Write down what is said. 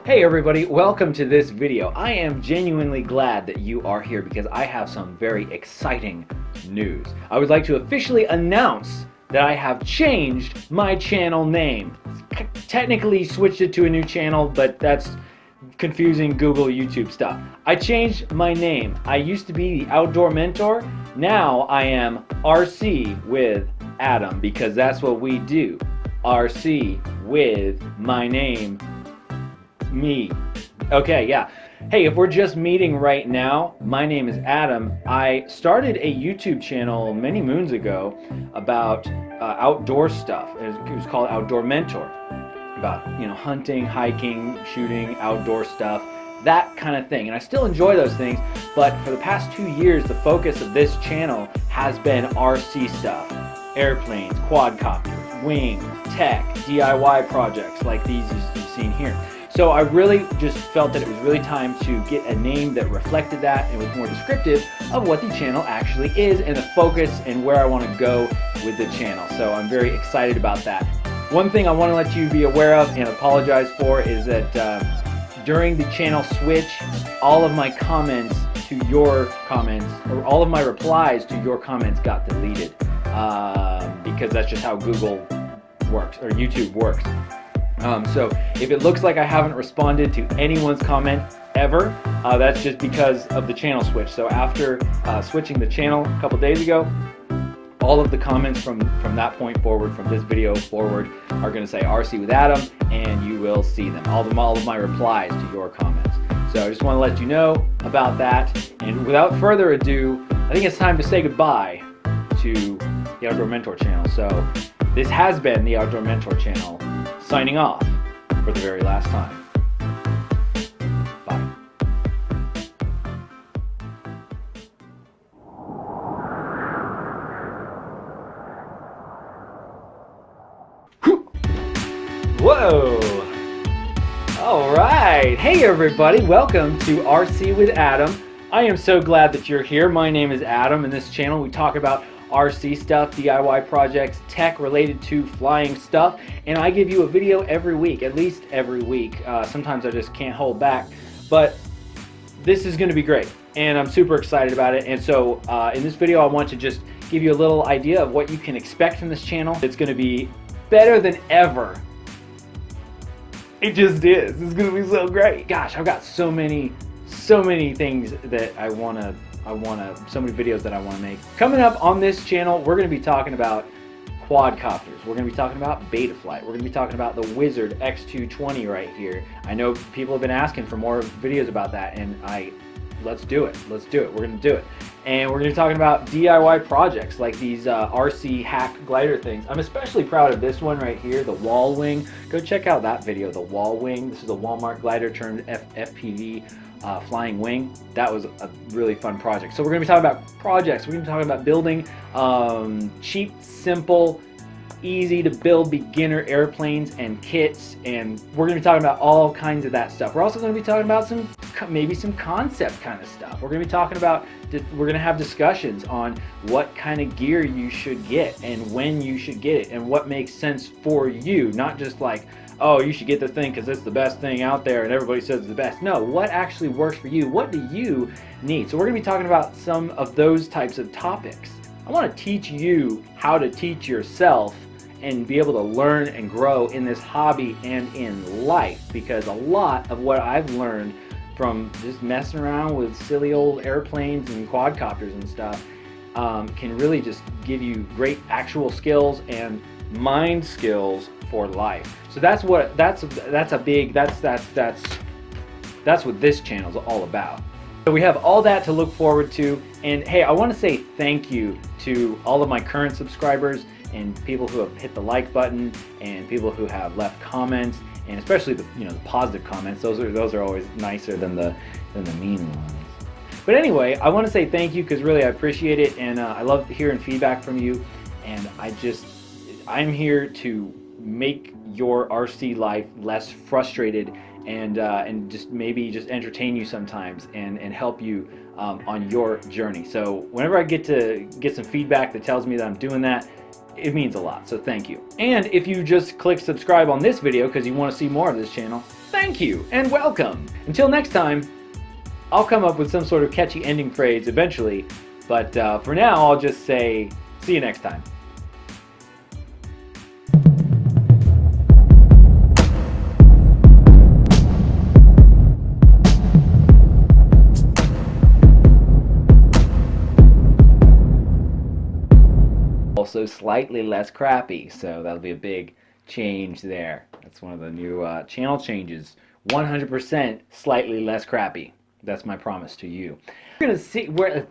Hey everybody, welcome to this video. I am genuinely glad that you are here because I have some very exciting news. I would like to officially announce that I have changed my channel name. Technically switched it to a new channel, but that's confusing Google, YouTube stuff. I changed my name. I used to be the Outdoor Mentor. Now I am RC with Adam because that's what we do. RC with my name. Me. Okay, yeah. Hey, if we're just meeting right now, my name is Adam. I started a YouTube channel many moons ago about outdoor stuff. It was called Outdoor Mentor. About, hunting, hiking, shooting, outdoor stuff, that kind of thing. And I still enjoy those things, but for the past 2 years, the focus of this channel has been RC stuff. Airplanes, quadcopters, wings, tech, DIY projects like these you've seen here. So I really just felt that it was really time to get a name that reflected that and was more descriptive of what the channel actually is and the focus and where I want to go with the channel. So I'm very excited about that. One thing I want to let you be aware of and apologize for is that during the channel switch, all of my comments to your comments, or all of my replies to your comments got deleted because that's just how Google works, or YouTube works. So if it looks like I haven't responded to anyone's comment ever, that's just because of the channel switch. So after switching the channel a couple days ago, all of the comments from that point forward, from this video forward, are going to say RC with Adam, and you will see them. All of my replies to your comments. So I just want to let you know about that. And without further ado, I think it's time to say goodbye to the Outdoor Mentor channel. So this has been the Outdoor Mentor channel, signing off for the very last time. Bye. Whoa! All right. Hey everybody, welcome to RC with Adam. I am so glad that you're here. My name is Adam. In this channel we talk about RC stuff, DIY projects, tech related to flying stuff, and I give you a video every week, at least every week. Sometimes I just can't hold back, but this is going to be great, and I'm super excited about it. And so in this video I want to just give you a little idea of what you can expect from this channel. It's going to be better than ever. It just is. It's going to be so great. Gosh, I've got so many things that so many videos that I want to make. Coming up on this channel, we're going to be talking about quadcopters. We're going to be talking about Betaflight. We're going to be talking about the Wizard X220 right here. I know people have been asking for more videos about that, and let's do it. Let's do it. We're going to do it. And we're going to be talking about DIY projects like these RC hack glider things. I'm especially proud of this one right here, the wall wing. Go check out that video, the wall wing. This is a Walmart glider turned FPV flying wing. That was a really fun project. So we're going to be talking about projects. We're going to be talking about building cheap, simple, easy to build beginner airplanes and kits, and we're going to be talking about all kinds of that stuff. We're also going to be talking about maybe some concept kind of stuff. We're going to be talking about, we're going to have discussions on what kind of gear you should get and when you should get it and what makes sense for you, not just like, oh, you should get this thing because it's the best thing out there and everybody says it's the best. No, what actually works for you? What do you need? So we're going to be talking about some of those types of topics. I want to teach you how to teach yourself and be able to learn and grow in this hobby and in life, because a lot of what I've learned from just messing around with silly old airplanes and quadcopters and stuff can really just give you great actual skills and mind skills for life. So that's what this channel is all about. So we have all that to look forward to, and hey, I want to say thank you to all of my current subscribers and people who have hit the like button and people who have left comments, and especially the positive comments. Those are always nicer than the mean ones. But anyway, I want to say thank you because really I appreciate it, and I love hearing feedback from you, and I'm here to make your RC life less frustrated and just maybe just entertain you sometimes and help you on your journey. So whenever I get some feedback that tells me that I'm doing that, it means a lot, so thank you. And if you just click subscribe on this video because you want to see more of this channel, Thank you and welcome. Until next time, I'll come up with some sort of catchy ending phrase eventually, but for now I'll just say, see you next time. Also slightly less crappy, so that'll be a big change there. That's one of the new channel changes. 100% slightly less crappy. That's my promise to you. We're gonna see where